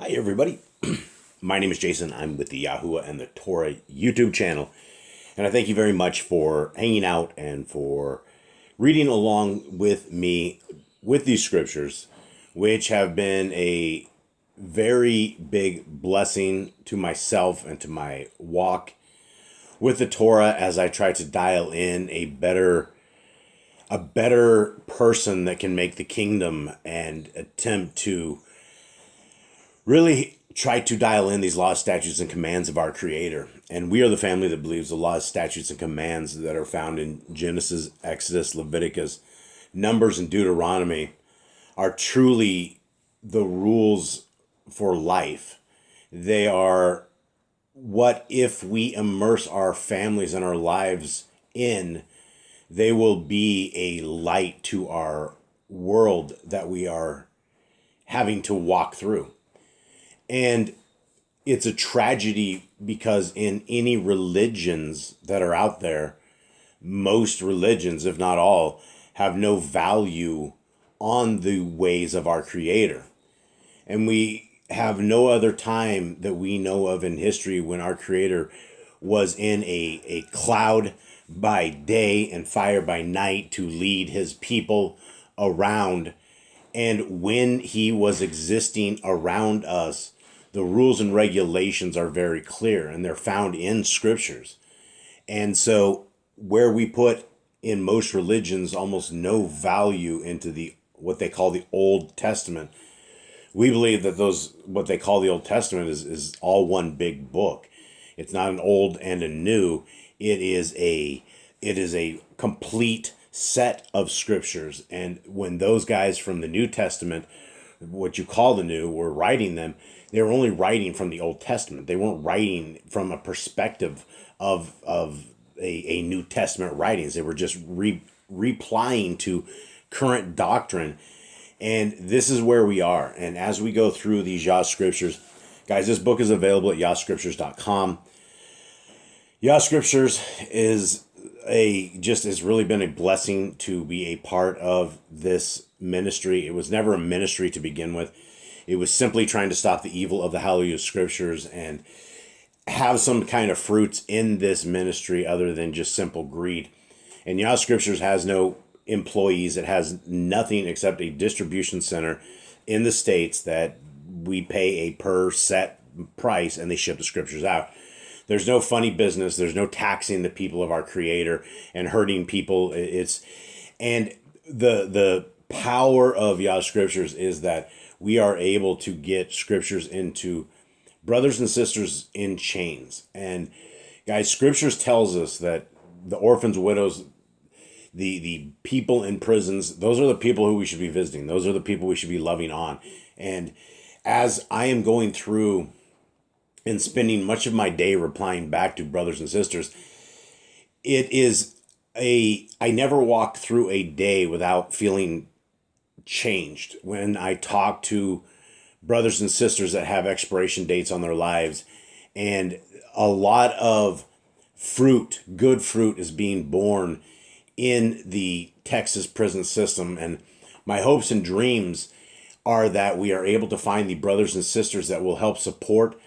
Hi, everybody. My name is Jason. I'm with the Yahuwah and the Torah YouTube channel. And I thank you very much for hanging out and for reading along with me with these scriptures, which have been a very big blessing to myself and to my walk with the Torah as I try to dial in a better person that can make the kingdom and attempt to really try to dial in these laws, statutes, and commands of our Creator. And we are the family that believes the laws, statutes, and commands that are found in Genesis, Exodus, Leviticus, Numbers, and Deuteronomy are truly the rules for life. They are what if we immerse our families and our lives in, they will be a light to our world that we are having to walk through. And it's a tragedy because in any religions that are out there, most religions, if not all, have no value on the ways of our Creator. And we have no other time that we know of in history when our Creator was in a cloud by day and fire by night to lead his people around. And when he was existing around us, the rules and regulations are very clear and they're found in scriptures. And so where we put in most religions almost no value into the what they call the Old Testament, we believe that those what they call the Old Testament is all one big book. It's not an old and a new. It is a complete set of scriptures. And when those guys from the New Testament, what you call the new, were writing them, they were only writing from the Old Testament. They weren't writing from a perspective of a New Testament writings. They were just replying to current doctrine. And this is where we are. And as we go through these Yah Scriptures, guys, this book is available at yahscriptures.com. Yah Scriptures has really been a blessing to be a part of this ministry. It was never a ministry to begin with. It was simply trying to stop the evil of the Hallelujah Scriptures and have some kind of fruits in this ministry other than just simple greed. And Yah Scriptures has no employees. It has nothing except a distribution center in the States that we pay a per set price and they ship the scriptures out. There's no funny business. There's no taxing the people of our Creator and hurting people. And the power of Yah Scriptures is that we are able to get scriptures into brothers and sisters in chains. And guys, Scriptures tells us that the orphans, widows, the people in prisons, those are the people who we should be visiting. Those are the people we should be loving on. And as I am going through and spending much of my day replying back to brothers and sisters, I never walk through a day without feeling changed when I talk to brothers and sisters that have expiration dates on their lives. And a lot of good fruit is being born in the Texas prison system. And my hopes and dreams are that we are able to find the brothers and sisters that will help support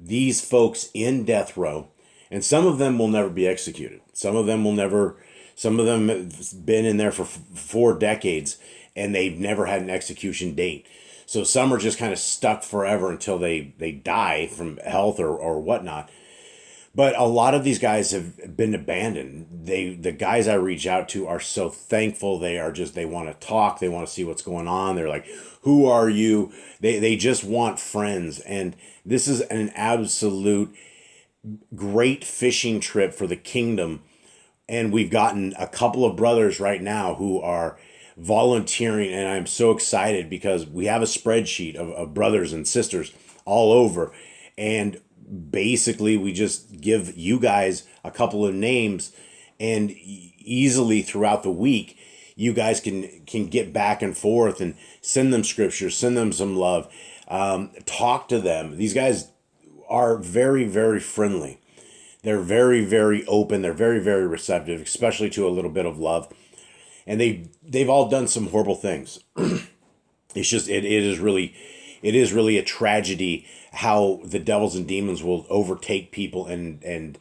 these folks in death row. And some of them will never be executed. Some of them have been in there for 4 decades and they've never had an execution date. So some are just kind of stuck forever until they die from health or whatnot. But a lot of these guys have been abandoned. The guys I reach out to are so thankful. They want to talk. They want to see what's going on. They're like, who are you? They just want friends. And this is an absolute great fishing trip for the kingdom. And we've gotten a couple of brothers right now who are volunteering. And I'm so excited because we have a spreadsheet of brothers and sisters all over. And basically we just give you guys a couple of names, and easily throughout the week you guys can get back and forth and send them scriptures, send them some love, talk to them. These guys are very, very friendly. They're very, very open. They're very, very receptive, especially to a little bit of love. And they've all done some horrible things. It is really it is really a tragedy how the devils and demons will overtake people and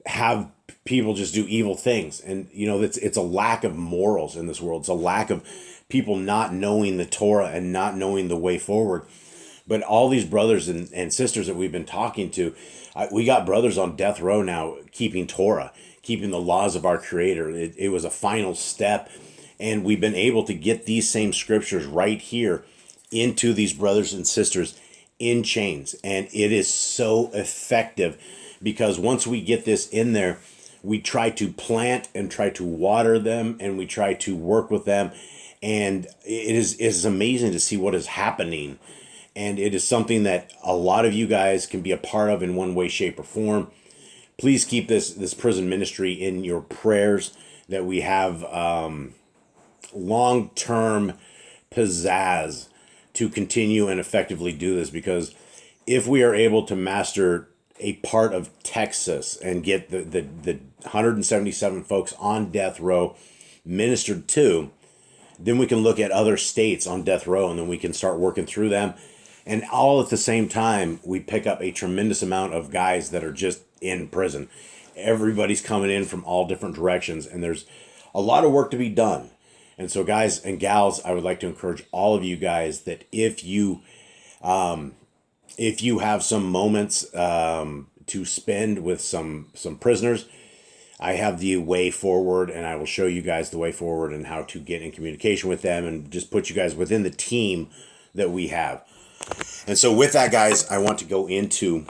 have people just do evil things. And, it's a lack of morals in this world. It's a lack of people not knowing the Torah and not knowing the way forward. But all these brothers and sisters that we've been talking to, we got brothers on death row now keeping Torah, keeping the laws of our Creator. It was a final step. And we've been able to get these same scriptures right here into these brothers and sisters in chains. And it is so effective because once we get this in there, we try to plant and try to water them and we try to work with them. And it is amazing to see what is happening. And it is something that a lot of you guys can be a part of in one way, shape, or form. Please keep this prison ministry in your prayers, that we have long-term pizzazz to continue and effectively do this. Because if we are able to master a part of Texas and get the 177 folks on death row ministered to, then we can look at other states on death row and then we can start working through them. And all at the same time, we pick up a tremendous amount of guys that are just in prison. Everybody's coming in from all different directions, and there's a lot of work to be done. And so, guys and gals, I would like to encourage all of you guys that if you have some moments to spend with some prisoners, I have the way forward, and I will show you guys the way forward and how to get in communication with them and just put you guys within the team that we have. And so with that, guys, I want to go into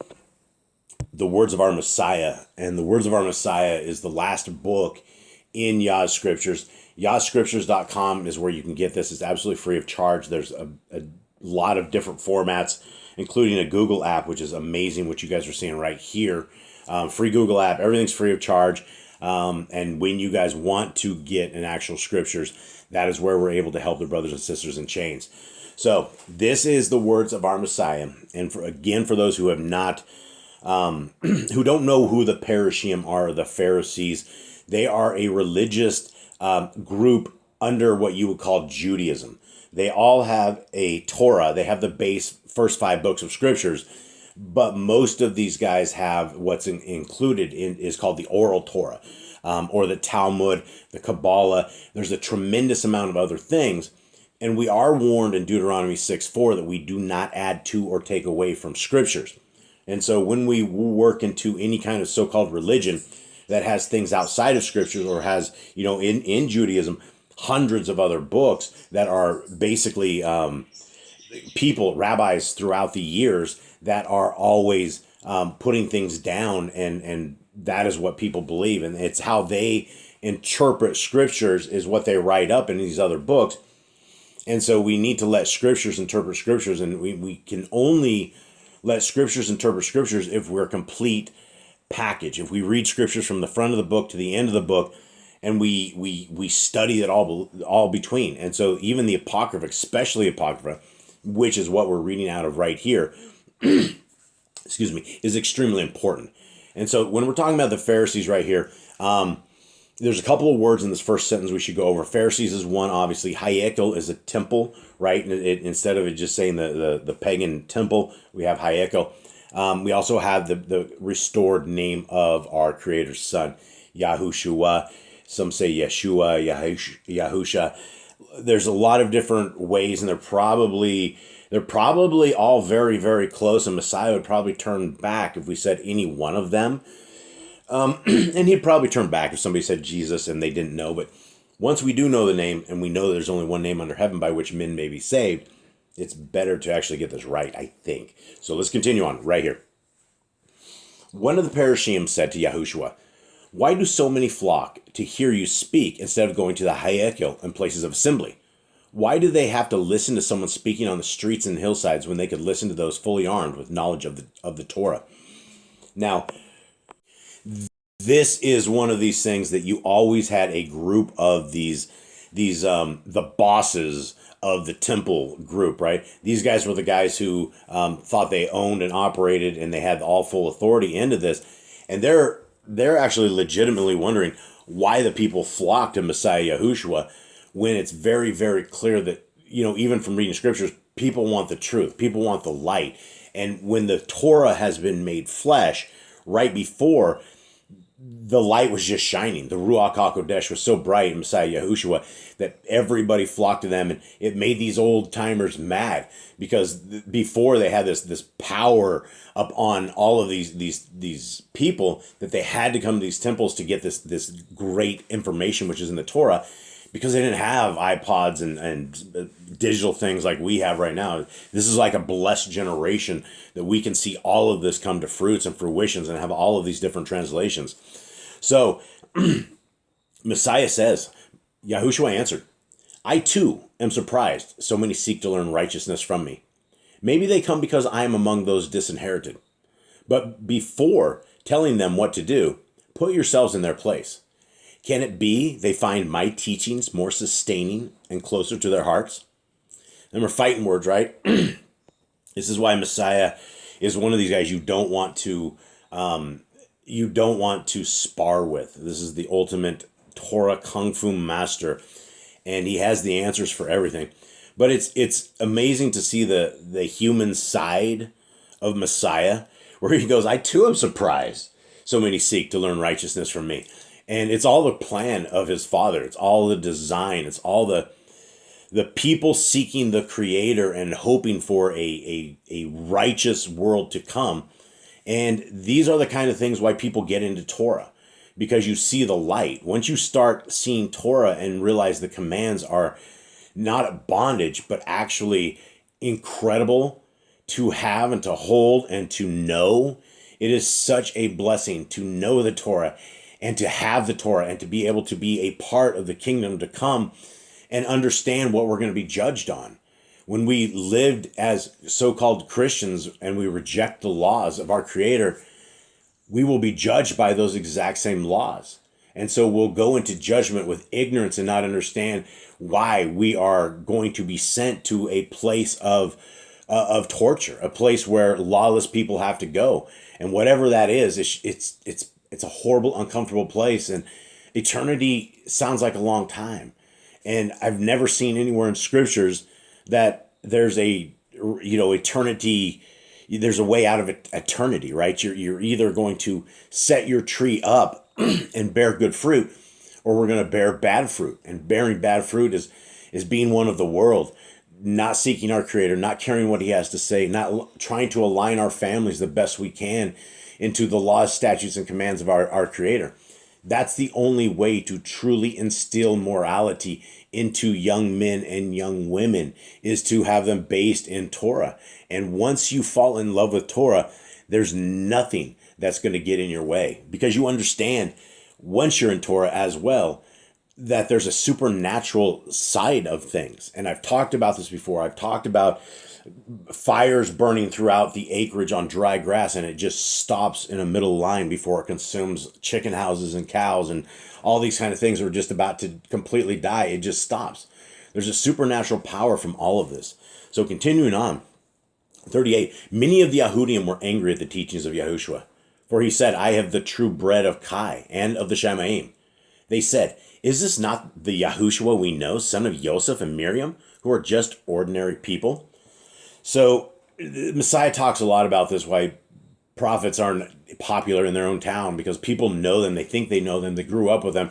the Words of Our Messiah. And the Words of Our Messiah is the last book in Yah Scriptures. YahScriptures.com is where you can get this. It's absolutely free of charge. There's a lot of different formats, including a Google app, which is amazing, what you guys are seeing right here. Free Google app. Everything's free of charge. And when you guys want to get an actual scriptures, that is where we're able to help the brothers and sisters in chains. So this is the Words of Our Messiah. And for those who have not, who don't know who the Parashim are, the Pharisees, they are a religious group under what you would call Judaism. They all have a Torah. They have the base first 5 books of scriptures, but most of these guys have what's included in is called the oral Torah, or the Talmud, the Kabbalah. There's a tremendous amount of other things. And we are warned in Deuteronomy 6:4 that we do not add to or take away from scriptures. And so when we work into any kind of so-called religion that has things outside of scriptures, or has, in Judaism, hundreds of other books that are basically rabbis throughout the years that are always putting things down, and that is what people believe. And it's how they interpret scriptures is what they write up in these other books. And so we need to let scriptures interpret scriptures, and we can only let scriptures interpret scriptures if we're a complete package. If we read scriptures from the front of the book to the end of the book, and we study it all between. And so even the Apocrypha, especially Apocrypha, which is what we're reading out of right here, excuse me, is extremely important. And so when we're talking about the Pharisees right here, there's a couple of words in this first sentence we should go over. Pharisees is one, obviously. Hayekel is a temple, right? And instead of it just saying the pagan temple, we have Hayekel. We also have the restored name of our Creator's Son, Yahushua. Some say Yeshua, Yahusha. There's a lot of different ways, and they're probably all very, very close. And Messiah would probably turn back if we said any one of them. And he'd probably turn back if somebody said Jesus and they didn't know. But once we do know the name, and we know there's only one name under heaven by which men may be saved, it's better to actually get this right, I think. So let's continue on right here. One of the Parashim said to Yahushua, "Why do so many flock to hear you speak instead of going to the Hayekel and places of assembly? Why do they have to listen to someone speaking on the streets and hillsides when they could listen to those fully armed with knowledge of the Torah?" Now, this is one of these things that you always had a group of the bosses of the temple group, right? These guys were the guys who thought they owned and operated, and they had all full authority into this. And they're actually legitimately wondering why the people flock to Messiah Yahushua, when it's very, very clear that even from reading scriptures, people want the truth. People want the light. And when the Torah has been made flesh, right before, the light was just shining. The Ruach HaKodesh was so bright in Messiah Yahushua that everybody flocked to them, and it made these old timers mad because before they had this power up on all of these people that they had to come to these temples to get this great information, which is in the Torah, because they didn't have iPods and digital things like we have right now. This is like a blessed generation that we can see all of this come to fruits and fruitions and have all of these different translations. So Messiah says, Yahushua answered, I too am surprised so many seek to learn righteousness from me. Maybe they come because I am among those disinherited. But before telling them what to do, put yourselves in their place. Can it be they find my teachings more sustaining and closer to their hearts? And we're fighting words, right? This is why Messiah is one of these guys you don't want to spar with. This is the ultimate Torah Kung Fu master, and he has the answers for everything. But it's amazing to see the human side of Messiah, where he goes, I too am surprised so many seek to learn righteousness from me. And it's all the plan of his Father. It's all the design. It's all the people seeking the Creator and hoping for a righteous world to come. And these are the kind of things why people get into Torah, because you see the light. Once you start seeing Torah and realize the commands are not a bondage, but actually incredible to have and to hold and to know, it is such a blessing to know the Torah and to have the Torah and to be able to be a part of the kingdom to come and understand what we're going to be judged on. When we lived as so-called Christians and we reject the laws of our Creator, we will be judged by those exact same laws. And so we'll go into judgment with ignorance and not understand why we are going to be sent to a place of torture, a place where lawless people have to go. And whatever that is, it's a horrible, uncomfortable place. And eternity sounds like a long time. And I've never seen anywhere in scriptures that there's eternity, there's a way out of eternity, right? You're either going to set your tree up and bear good fruit, or we're going to bear bad fruit. And bearing bad fruit is being one of the world, not seeking our Creator, not caring what He has to say, not trying to align our families the best we can into the laws, statutes, and commands of our Creator. That's the only way to truly instill morality into young men and young women, is to have them based in Torah. And once you fall in love with Torah, there's nothing that's going to get in your way, because you understand, once you're in Torah as well, that there's a supernatural side of things. And I've talked about this before. I've talked about fires burning throughout the acreage on dry grass, and it just stops in a middle line before it consumes chicken houses and cows and all these kind of things that are just about to completely die. It just stops. There's a supernatural power from all of this. So continuing on, 38, many of the Yahudim were angry at the teachings of Yahushua, for he said, I have the true bread of Kai and of the Shamaim. They said, is this not the Yahushua we know, son of Joseph and Miriam, who are just ordinary people? So the Messiah talks a lot about this, why prophets aren't popular in their own town, because people know them, they think they know them, they grew up with them,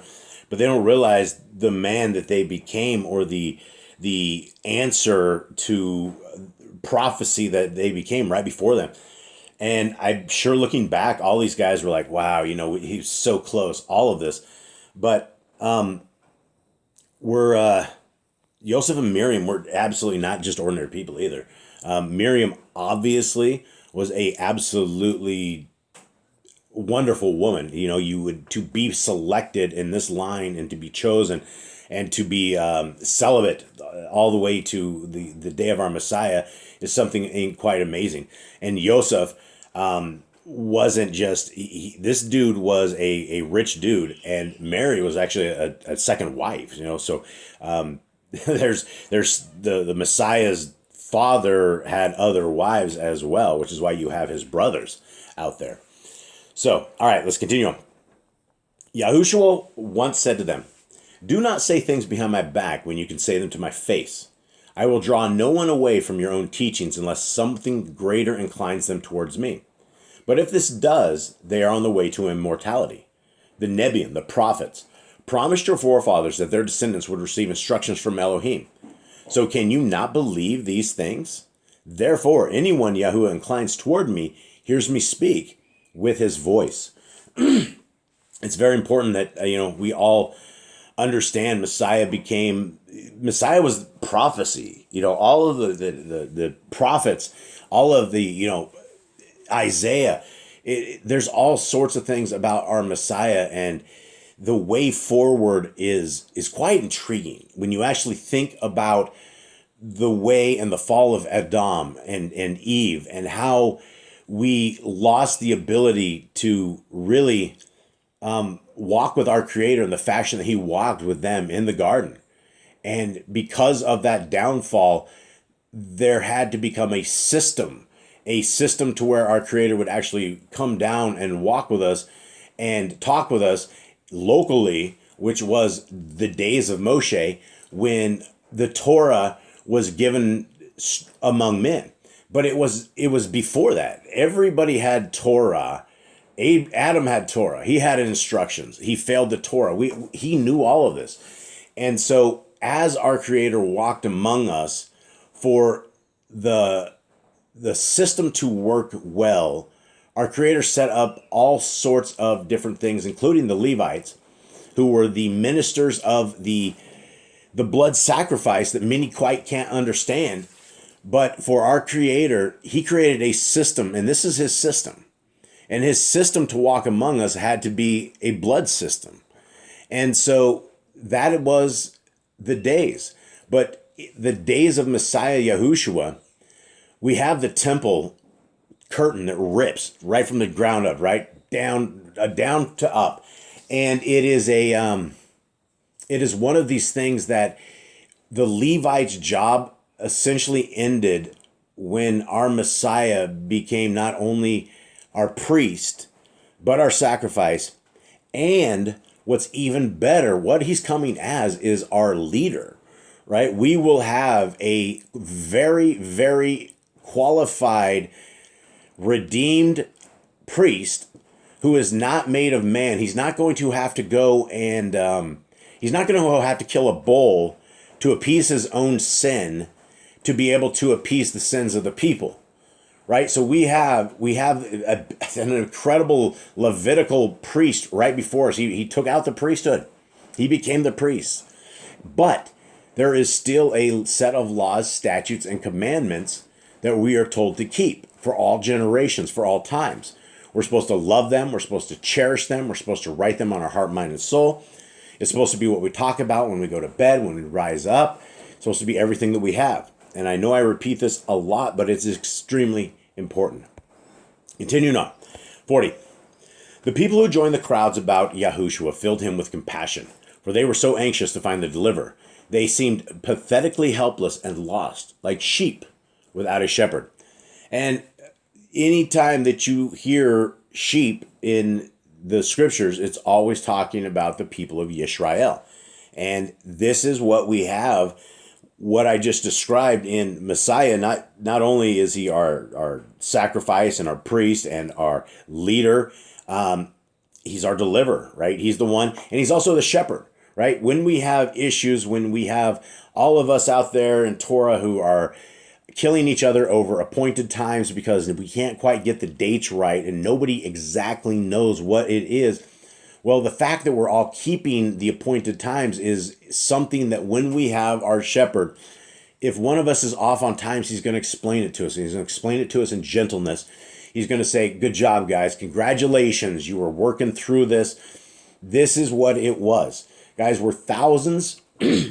but they don't realize the man that they became, or the answer to prophecy that they became right before them. And I'm sure looking back, all these guys were like, wow, he's so close, all of this. But Joseph and Miriam were absolutely not just ordinary people either. Miriam obviously was a absolutely wonderful woman. To be selected in this line and to be chosen and to be celibate all the way to the day of our Messiah is something quite amazing. And Joseph wasn't just, this dude was a rich dude, and Mary was actually a second wife, so there's the Messiah's father had other wives as well, which is why you have his brothers out there. So, all right, let's continue on. Yahushua once said to them, do not say things behind my back when you can say them to my face. I will draw no one away from your own teachings unless something greater inclines them towards me. But if this does, they are on the way to immortality. The Nebiim, the prophets, promised your forefathers that their descendants would receive instructions from Elohim. So can you not believe these things? Therefore, anyone Yahuwah inclines toward me hears me speak with his voice. It's very important that we all understand Messiah was prophecy. All of the prophets, all of the Isaiah. There's all sorts of things about our Messiah, and the way forward is quite intriguing when you actually think about the way and the fall of Adam and Eve, and how we lost the ability to really walk with our Creator in the fashion that he walked with them in the garden. And because of that downfall, there had to become a system to where our Creator would actually come down and walk with us and talk with us locally, which was the days of Moshe, when the Torah was given among men. But it was before that. Everybody had Torah. Adam had Torah. He had instructions. He failed the Torah. He knew all of this. And so as our Creator walked among us, for the system to work well, our Creator set up all sorts of different things, including the Levites, who were the ministers of the blood sacrifice that many quite can't understand. But for our Creator, he created a system, and this is his system. And his system to walk among us had to be a blood system. And so that was the days. But the days of Messiah Yahushua, we have the temple curtain that rips right from the ground up, right down to up. And it is one of these things that the Levites' job essentially ended when our Messiah became not only our priest, but our sacrifice. And what's even better, what he's coming as is our leader, right? We will have a very, very qualified, redeemed priest who is not made of man. He's not going to have to go and he's not going to have to kill a bull to appease his own sin to be able to appease the sins of the people, right? So we have an incredible Levitical priest right before us. He took out the priesthood. He became the priest. But there is still a set of laws, statutes, and commandments that we are told to keep for all generations, for all times. We're supposed to love them. We're supposed to cherish them. We're supposed to write them on our heart, mind, and soul. It's supposed to be what we talk about when we go to bed, when we rise up. It's supposed to be everything that we have. And I know I repeat this a lot, but it's extremely important. Continuing on. 40. The people who joined the crowds about Yahushua filled him with compassion, for they were so anxious to find the deliverer. They seemed pathetically helpless and lost, like sheep without a shepherd. And anytime that you hear sheep in the scriptures, it's always talking about the people of Yisrael. And this is what we have, what I just described in Messiah. Not only is he our sacrifice and our priest and our leader, he's our deliverer, right? He's the one, and he's also the shepherd, right? When we have issues, when we have all of us out there in Torah who are killing each other over appointed times because we can't quite get the dates right and nobody exactly knows what it is. Well, the fact that we're all keeping the appointed times is something that when we have our shepherd, if one of us is off on times, he's going to explain it to us. He's going to explain it to us in gentleness. He's going to say, good job, guys. Congratulations. You were working through this. This is what it was. Guys, we're thousands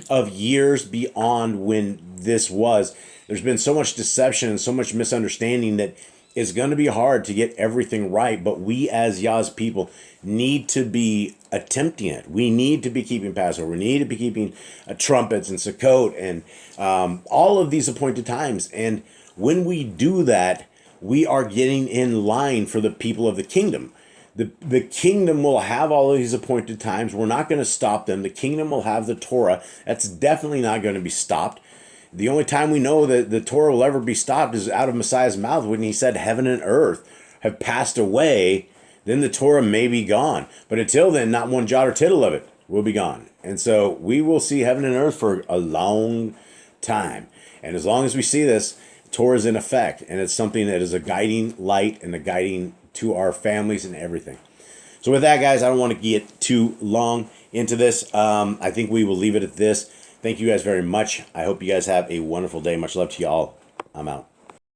of years beyond when this was. There's been so much deception and so much misunderstanding that it's going to be hard to get everything right. But we as Yah's people need to be attempting it. We need to be keeping Passover. We need to be keeping trumpets and Sukkot and all of these appointed times. And when we do that, we are getting in line for the people of the kingdom. The kingdom will have all of these appointed times. We're not going to stop them. The kingdom will have the Torah. That's definitely not going to be stopped. the only time we know that the Torah will ever be stopped is out of Messiah's mouth when he said heaven and earth have passed away. Then the Torah may be gone. But until then, not one jot or tittle of it will be gone. And so we will see heaven and earth for a long time. And as long as we see this, Torah is in effect. And it's something that is a guiding light and a guiding to our families and everything. So with that, guys, I don't want to get too long into this. I think we will leave it at this. Thank you guys very much. I hope you guys have a wonderful day. Much love to you all. I'm out.